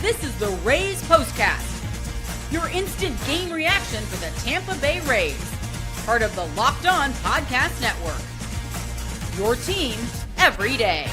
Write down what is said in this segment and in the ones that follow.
This is the Rays POSTCAST, your instant game reaction for the Tampa Bay Rays, part of the Locked On Podcast Network. Your team every day.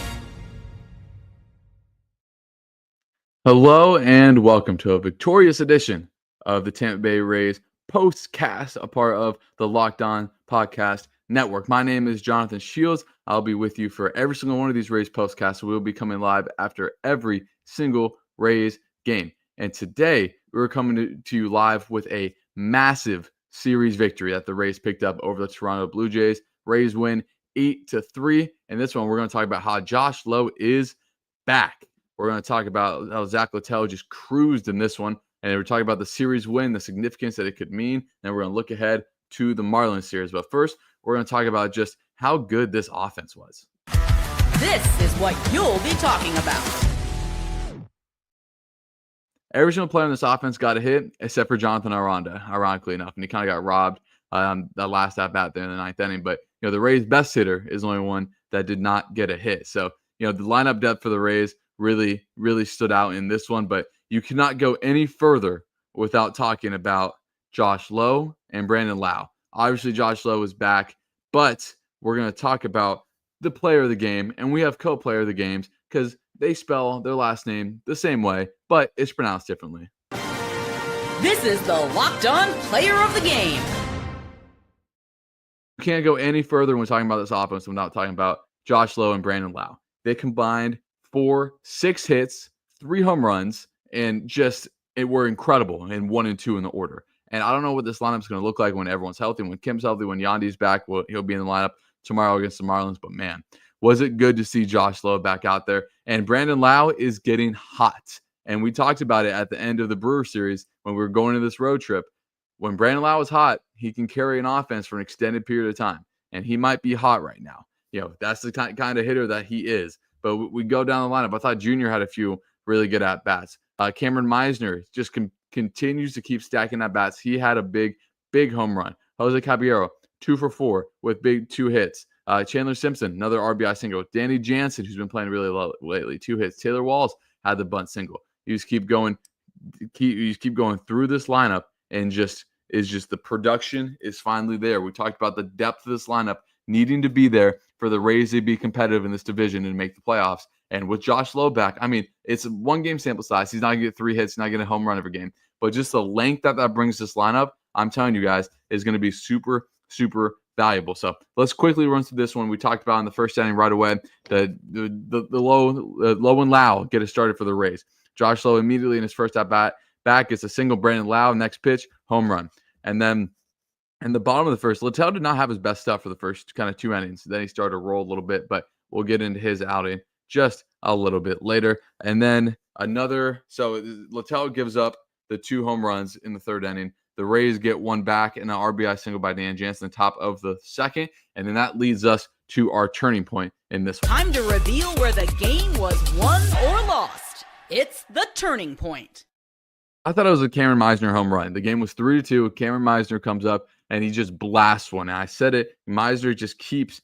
Hello and welcome to a victorious edition of the Tampa Bay Rays POSTCAST, a part of the Locked On Podcast Network. My name is Jonathan Shields. I'll be with you for every single one of these Rays POSTCASTs. We'll be coming live after every single Rays game. And today we're coming to you live with a massive series victory that the Rays picked up over the Toronto Blue Jays. Rays win 8-3. And this one, we're going to talk about how Josh Lowe is back. We're going to talk about how Zack Littell just cruised in this one. And we're talking about the series win, the significance that it could mean. And we're going to look ahead to the Marlins series. But first, we're going to talk about just how good this offense was. This is what you'll be talking about. Every single player in this offense got a hit, except for Jonathan Aranda, ironically enough. And he kind of got robbed that last at-bat there in the ninth inning. But, the Rays' best hitter is the only one that did not get a hit. So, the lineup depth for the Rays really, really stood out in this one. But you cannot go any further without talking about Josh Lowe and Brandon Lowe. Obviously, Josh Lowe is back, but we're going to talk about the player of the game, and we have co-player of the games because they spell their last name the same way, but it's pronounced differently. This is the Locked On Player of the Game. You can't go any further when talking about this offense without talking about Josh Lowe and Brandon Lowe. They combined for 6 hits, 3 home runs, and it were incredible in 1 and 2 in the order. And I don't know what this lineup is going to look like when everyone's healthy. When Kim's healthy, when Yandy's back, he'll be in the lineup tomorrow against the Marlins. But man, was it good to see Josh Lowe back out there. And Brandon Lowe is getting hot. And we talked about it at the end of the Brewer series when we were going to this road trip. When Brandon Lowe is hot, he can carry an offense for an extended period of time. And he might be hot right now. That's the kind of hitter that he is. But we go down the lineup. I thought Junior had a few really good at-bats. Kameron Misner just continues to keep stacking at-bats. He had a big home run. Jose Caballero, 2 for 4 with big 2 hits. Chandler Simpson, another RBI single. Danny Jansen, who's been playing really low lately, 2 hits. Taylor Walls had the bunt single. You just keep going through this lineup, and the production is finally there. We talked about the depth of this lineup needing to be there for the Rays to be competitive in this division and make the playoffs. And with Josh Lowe back, it's a 1-game sample size. He's not going to get 3 hits. He's not going to home run every game. But just the length that brings this lineup, I'm telling you guys, is going to be super, super valuable. So let's quickly run through this one. We talked about in the first inning right away. The Lowe and Lowe get it started for the Rays. Josh Lowe immediately in his first at-bat back gets a single. Brandon Lowe, next pitch, home run. And then in the bottom of the first, Littell did not have his best stuff for the first kind of 2 innings. Then he started to roll a little bit, but we'll get into his outing just a little bit later. And then so Littell gives up the 2 home runs in the 3rd inning. The Rays get 1 back and an RBI single by Dan Jansen, the top of the 2nd. And then that leads us to our turning point in this one. Time to reveal where the game was won or lost. It's the turning point. I thought it was a Kameron Misner home run. The game was 3-2. Kameron Misner comes up and he just blasts one. And I said it, Misner just keeps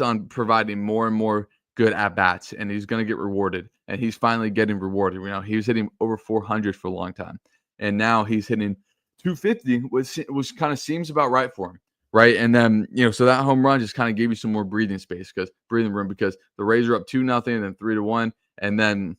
on providing more and more good at-bats, and he's going to get rewarded. And he's finally getting rewarded. He was hitting over 400 for a long time. And now he's hitting 250, which kind of seems about right for him. Right. And then, so that home run just kind of gave you some more breathing room because the Rays are up 2-0 and then 3-1. And then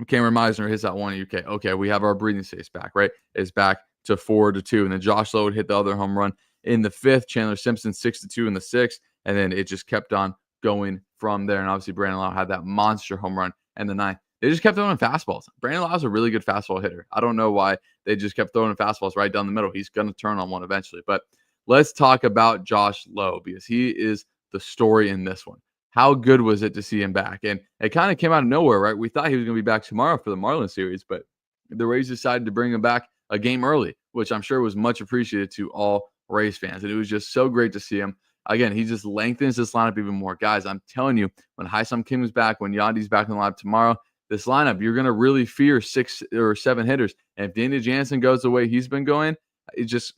Kameron Misner hits that one. Okay, we have our breathing space back, right? It's back to 4-2. And then Josh Lowe would hit the other home run in the 5th. Chandler Simpson 6-2 in the 6th. And then it just kept on going from there. And obviously Brandon Lowe had that monster home run in the 9th. They just kept throwing fastballs. Brandon Lowe's a really good fastball hitter. I don't know why they just kept throwing fastballs right down the middle. He's going to turn on one eventually. But let's talk about Josh Lowe because he is the story in this one. How good was it to see him back? And it kind of came out of nowhere, right? We thought he was going to be back tomorrow for the Marlins series, but the Rays decided to bring him back a game early, which I'm sure was much appreciated to all Rays fans. And it was just so great to see him. Again, he just lengthens this lineup even more. Guys, I'm telling you, when Haesam Kim is back, when Yandy's back in the lineup tomorrow, this lineup, you're going to really fear 6 or 7 hitters. And if Danny Jansen goes the way he's been going, this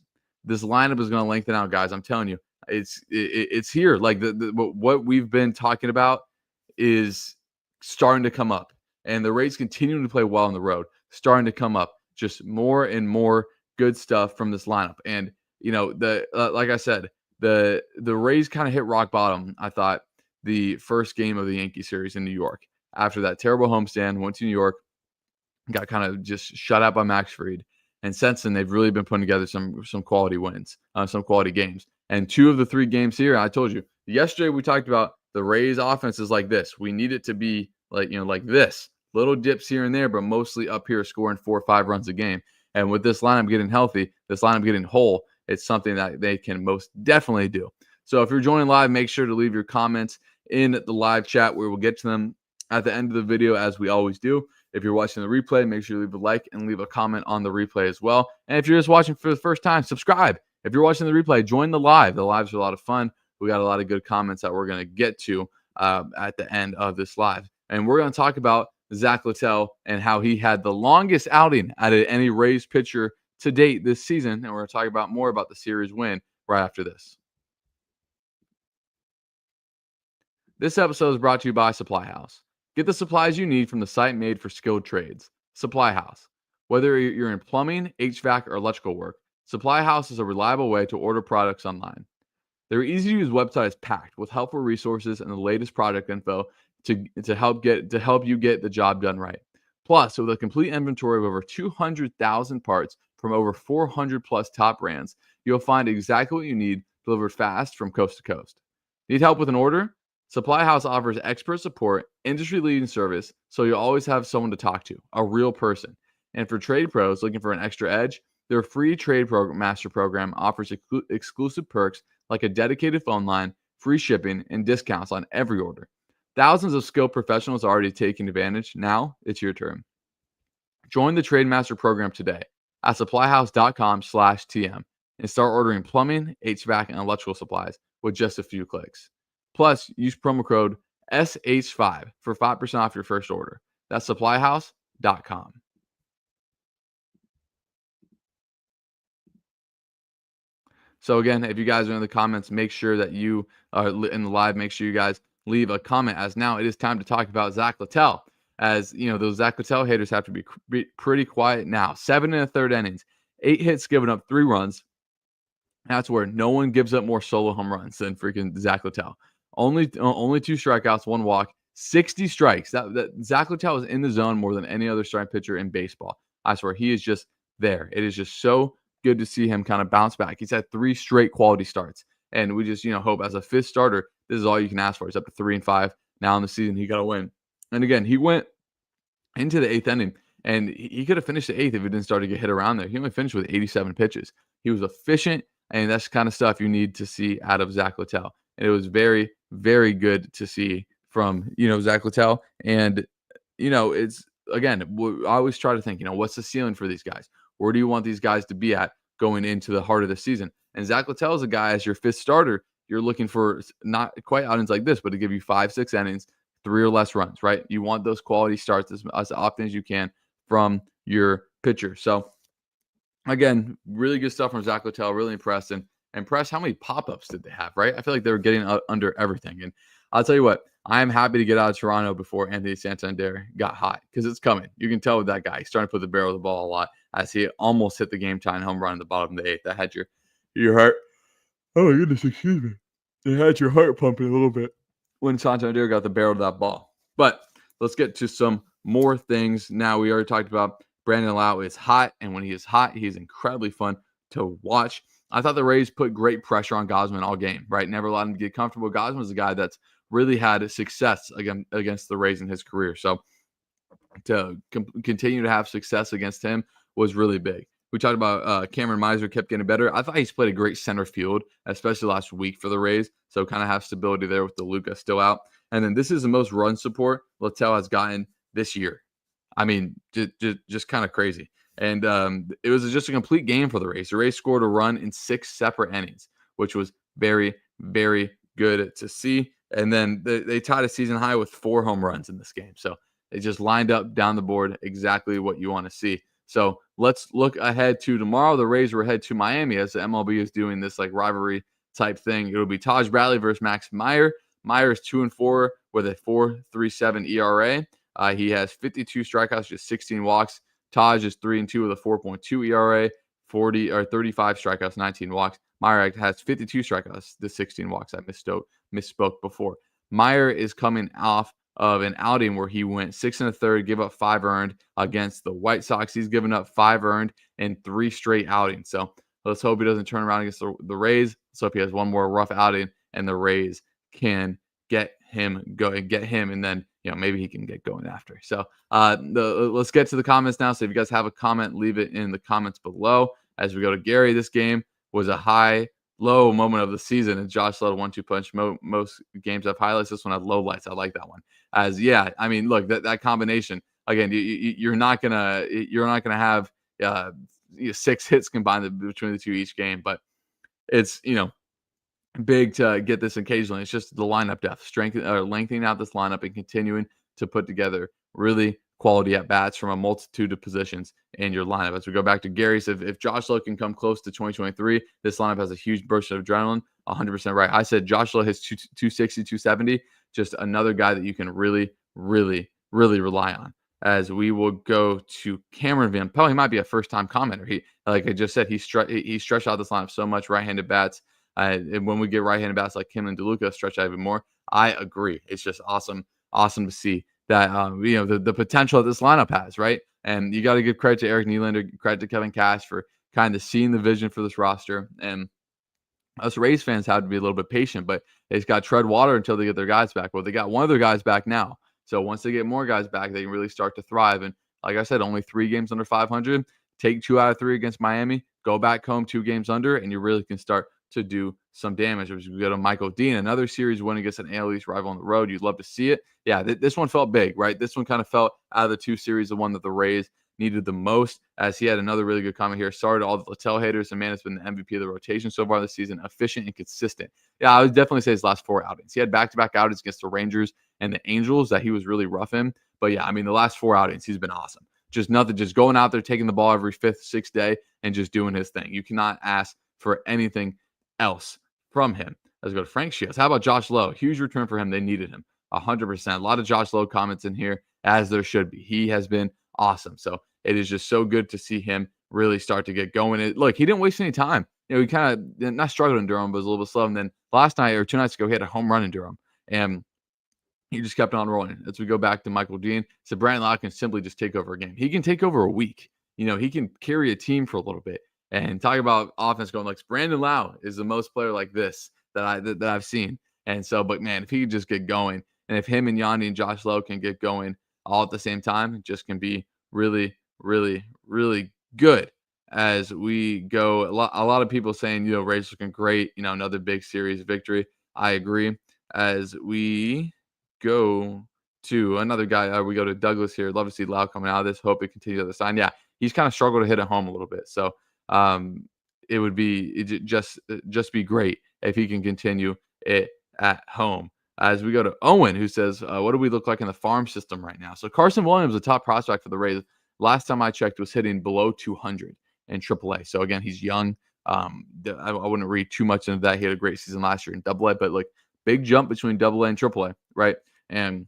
lineup is going to lengthen out, guys. I'm telling you. It's here. Like what we've been talking about is starting to come up, and the Rays continuing to play well on the road. starting to come up. Just more and more good stuff from this lineup. And, like I said, the Rays kind of hit rock bottom, I thought, the first game of the Yankee series in New York. After that terrible homestand, went to New York, got kind of just shut out by Max Fried. And since then, they've really been putting together some quality wins, some quality games. And 2 of the 3 games here, I told you, yesterday we talked about the Rays offense is like this. We need it to be like this. Little dips here and there, but mostly up here scoring 4 or 5 runs a game. And with this lineup getting healthy, this lineup getting whole, it's something that they can most definitely do. So if you're joining live, make sure to leave your comments in the live chat where we'll get to them at the end of the video, as we always do. If you're watching the replay, make sure you leave a like and leave a comment on the replay as well. And if you're just watching for the first time, subscribe. If you're watching the replay, join the live. The lives are a lot of fun. We got a lot of good comments that we're going to get to at the end of this live. And we're going to talk about Zack Littell and how he had the longest outing out of any Rays pitcher to date this season. And we're going to talk about more about the series win right after this. This episode is brought to you by Supply House. Get the supplies you need from the site made for skilled trades, Supply House. Whether you're in plumbing, HVAC, or electrical work, Supply House is a reliable way to order products online. Their easy-to-use website is packed with helpful resources and the latest product info to help you get the job done right. Plus, with a complete inventory of over 200,000 parts from over 400 plus top brands, you'll find exactly what you need delivered fast from coast to coast. Need help with an order? Supply House offers expert support, industry-leading service, so you'll always have someone to talk to, a real person. And for trade pros looking for an extra edge, their free trade master program offers exclusive perks like a dedicated phone line, free shipping, and discounts on every order. Thousands of skilled professionals are already taking advantage. Now it's your turn. Join the Trade Master program today at supplyhouse.com/TM and start ordering plumbing, HVAC, and electrical supplies with just a few clicks. Plus, use promo code SH5 for 5% off your first order. That's supplyhouse.com. So again, if you guys are in the comments, make sure that you are in the live. Make sure you guys leave a comment, as now it is time to talk about Zack Littell. As you know, those Zack Littell haters have to be pretty quiet now. 7 1/3 innings, 8 hits, giving up 3 runs. That's where no one gives up more solo home runs than freaking Zack Littell. Only 2 strikeouts, 1 walk, 60 strikes. That Zack Littell is in the zone more than any other starting pitcher in baseball. I swear, he is just there. It is just so good to see him kind of bounce back. He's had 3 straight quality starts, and we just hope as a 5th starter, this is all you can ask for. He's up to 3-5 now in the season. He got to win. And again, he went into the 8th inning, and he could have finished the 8th if he didn't start to get hit around there. He only finished with 87 pitches. He was efficient, and that's the kind of stuff you need to see out of Zack Littell. And it was very, very good to see from, Zack Littell. And, it's, again, I always try to think, what's the ceiling for these guys? Where do you want these guys to be at going into the heart of the season? And Zack Littell is a guy, as your 5th starter, you're looking for not quite outings like this, but to give you 5-6 innings, 3 or less runs, right? You want those quality starts as often as you can from your pitcher. So, again, really good stuff from Zack Littell. Really impressed. And impressed how many pop-ups did they have, right? I feel like they were getting under everything. And I'll tell you what, I am happy to get out of Toronto before Anthony Santander got hot, because it's coming. You can tell with that guy. He's starting to put the barrel of the ball a lot, as he almost hit the game-tying home run in the bottom of the 8th. That had your heart. Oh, my goodness, excuse me. It had your heart pumping a little bit when Santander got the barrel of that ball. But let's get to some more things. Now, we already talked about Brandon Lowe is hot, and when he is hot, he's incredibly fun to watch. I thought the Rays put great pressure on Gausman all game, right? Never allowed him to get comfortable. Gausman was a guy that's really had success against the Rays in his career. So to continue to have success against him was really big. We talked about Kameron Misner kept getting better. I thought he's played a great center field, especially last week for the Rays. So kind of have stability there with DeLuca still out. And then this is the most run support Littell has gotten this year. I mean, just kind of crazy. And it was just a complete game for the Rays. The Rays scored a run in 6 separate innings, which was very, very good to see. And then they tied a season high with 4 home runs in this game. So they just lined up down the board exactly what you want to see. So let's look ahead to tomorrow. The Rays will head to Miami as the MLB is doing this like rivalry type thing. It'll be Taj Bradley versus Max Meyer. Meyer is 2-4 with a 4.37 ERA. He has 52 strikeouts, just 16 walks. Taj is 3-2 with a 4.2 ERA, 35 strikeouts, 19 walks. Meyer has 52 strikeouts, the 16 walks. I misspoke before. Meyer is coming off of an outing where he went 6 1/3, give up 5 earned against the White Sox. He's given up 5 earned in 3 straight outings. So let's hope he doesn't turn around against the Rays. So if he has one more rough outing and the Rays can get him, and then maybe he can get going after. So let's get to the comments now. So if you guys have a comment, leave it in the comments below. As we go to Gary, this game was a high-low moment of the season, and Josh Littell 1-2 punch. Most games have highlights. This one had low lights. I like that one. Look, that combination again. You're not gonna have 6 hits combined between the two each game, but it's big to get this occasionally. It's just the lineup depth, lengthening out this lineup and continuing to put together really quality at bats from a multitude of positions in your lineup. As we go back to Gary, so if Josh Lowe can come close to 2023, this lineup has a huge burst of adrenaline. 100% right. I said Josh Lowe hits 260, 270. Just another guy that you can really, really, really rely on. As we will go to Cameron Van Pelt, he might be a first-time commenter. He, like I just said, he stretched out this lineup so much. Right-handed bats. And when we get right-handed bats like Kim and DeLuca stretch out even more, I agree. It's just awesome to see that the potential that this lineup has, right? And you got to give credit to Eric Nylander, credit to Kevin Cash for kind of seeing the vision for this roster. And us Rays fans have to be a little bit patient, but they just got to tread water until they get their guys back. Well, they got one of their guys back now. So once they get more guys back, they can really start to thrive. And like I said, only 3 games under 500. Take 2 out of 3 against Miami. Go back home 2 games under, and you really can start to do some damage. As we go to Michael Dean, another series win against an AL East rival on the road. You'd love to see it. Yeah, this one felt big, right? This one kind of felt out of the 2 series, the one that the Rays needed the most, as he had another really good comment here. Sorry to all the Littell haters. The man has been the MVP of the rotation so far this season, efficient and consistent. Yeah, I would definitely say his last 4 outings. He had back-to-back outings against the Rangers and the Angels that he was really rough in. But yeah, the last 4 outings, he's been awesome. Just going out there, taking the ball every 5th, 6th day and just doing his thing. You cannot ask for anything else from him. Let's go to Frank Shields. How about Josh Lowe? Huge return for him. They needed him 100%. A lot of Josh Lowe comments in here, as there should be. He has been awesome. So it is just so good to see him really start to get going. Look, he didn't waste any time. He kind of not struggled in Durham, but was a little bit slow. And then last night or 2 nights ago, he had a home run in Durham. And he just kept on rolling. As we go back to Michael Dean, so Brandon Lowe can simply just take over a game. He can take over a week. He can carry a team for a little bit. And talk about offense going like Brandon Lowe is the most player like this that I've seen. And so, but man, if he could just get going, and if him and Yandy and Josh Lowe can get going all at the same time, it just can be really, really, really good. As we go, a lot of people saying, Rays looking great, another big series victory. I agree. As we go to another guy, we go to Douglas here. Love to see Lowe coming out of this. Hope it continues at the sign. Yeah, he's kind of struggled to hit it home a little bit. So it would just be great if he can continue it at home. As we go to Owen, who says, what do we look like in the farm system right now? So Carson Williams, a top prospect for the Rays, last time I checked was hitting below 200 in AAA. So again, he's young. I wouldn't read too much into that. He had a great season last year in AA, but like big jump between AA and AAA, right? And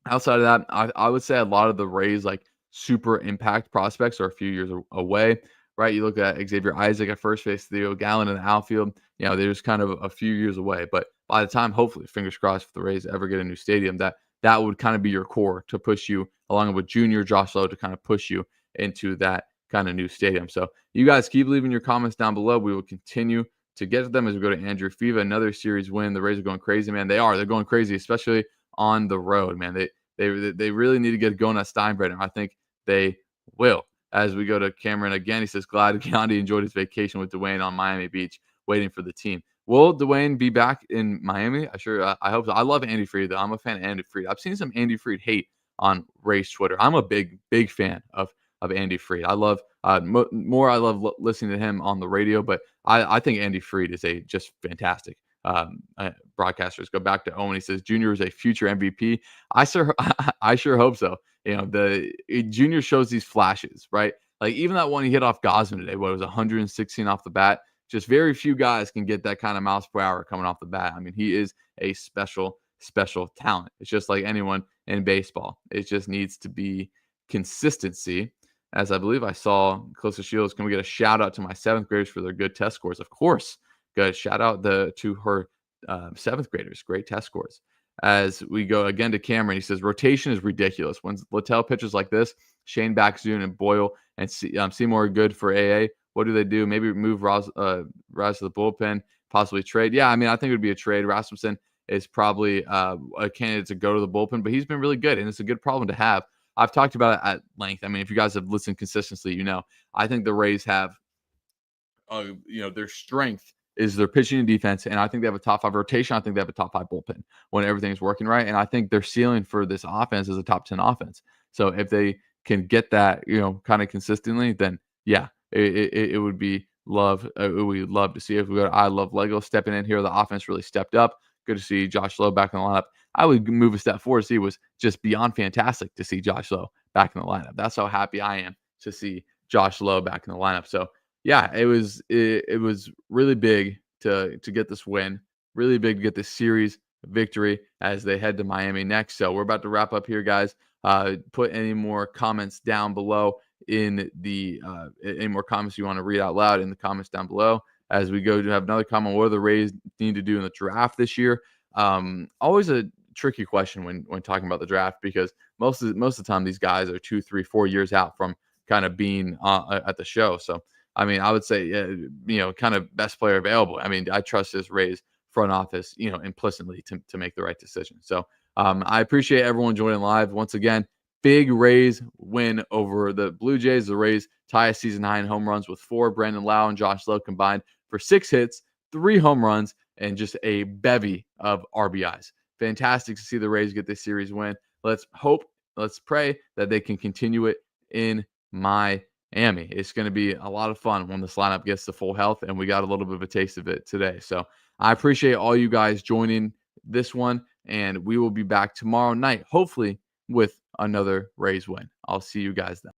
outside of that, I would say a lot of the Rays like super impact prospects are a few years away, right? You look at Xavier Isaac at first base, Theo Gallen in the outfield, they're just kind of a few years away. But by the time, hopefully, fingers crossed, if the Rays ever get a new stadium, that would kind of be your core to push you, along with Junior Josh Lowe, to kind of push you into that kind of new stadium. So you guys keep leaving your comments down below. We will continue to get to them as we go to Andrew Fiva. Another series win. The Rays are going crazy, man. They're going crazy, especially on the road, man. They really need to get going at Steinbrenner. I think they will. As we go to Cameron again, he says, glad Gandhi enjoyed his vacation with Dwayne on Miami Beach, waiting for the team. Will Dwayne be back in Miami? I hope so. I love Andy Fried, though. I'm a fan of Andy Fried. I've seen some Andy Fried hate on Rays Twitter. I'm a big fan of Andy Fried. I love I love listening to him on the radio, but I think Andy Fried is a just fantastic broadcasters. Go back to Owen. He says Junior is a future MVP. I sure hope so. The Junior shows these flashes, right? Like even that one he hit off Gosman today, what was 116 off the bat. Just very few guys can get that kind of miles per hour coming off the bat. He is a special talent. It's just like anyone in baseball. It just needs to be consistency. as I believe I saw Closer Shields. Can we get a shout out to my 7th graders for their good test scores? Of course. Good. Shout out to her 7th graders. Great test scores. As we go again to Cameron, he says rotation is ridiculous. When Littell pitches like this, Shane Baxoon and Boyle and Seymour are good for AA. What do they do? Maybe move Raz to the bullpen, possibly trade. Yeah, I mean, I think it would be a trade. Rasmussen is probably a candidate to go to the bullpen, but he's been really good, and it's a good problem to have. I've talked about it at length. I mean, if you guys have listened consistently, I think the Rays have, their strength is their pitching and defense, and I think they have a top 5 rotation. I think they have a top 5 bullpen when everything's working right, and I think their ceiling for this offense is a top 10 offense. So if they can get that, kind of consistently, then yeah, it would be love. We love to see it. If we go to I Love Lego stepping in here, the offense really stepped up. Good to see Josh Lowe back in the lineup. I would move a step forward to see it was just beyond fantastic to see Josh Lowe back in the lineup. That's how happy I am to see Josh Lowe back in the lineup. So yeah, it was really big to get this win, really big to get this series victory as they head to Miami next. So we're about to wrap up here, guys. Put any more comments down below in the any more comments you want to read out loud in the comments down below as we go to have another comment. What do the Rays need to do in the draft this year? Always a tricky question when talking about the draft, because most of the time these guys are 2, 3, 4 years out from kind of being at the show. So I mean, I would say kind of best player available. I mean, I trust this Rays front office implicitly to make the right decision. So I appreciate everyone joining live once again. Big Rays win over the Blue Jays. The Rays tie a season high in home runs with 4. Brandon Lowe and Josh Lowe combined for 6 hits, 3 home runs, and just a bevy of RBIs. Fantastic to see the Rays get this series win. Let's pray that they can continue it in Miami. It's going to be a lot of fun when this lineup gets to full health, and we got a little bit of a taste of it today. So I appreciate all you guys joining this one, and we will be back tomorrow night, hopefully with another Rays win. I'll see you guys then.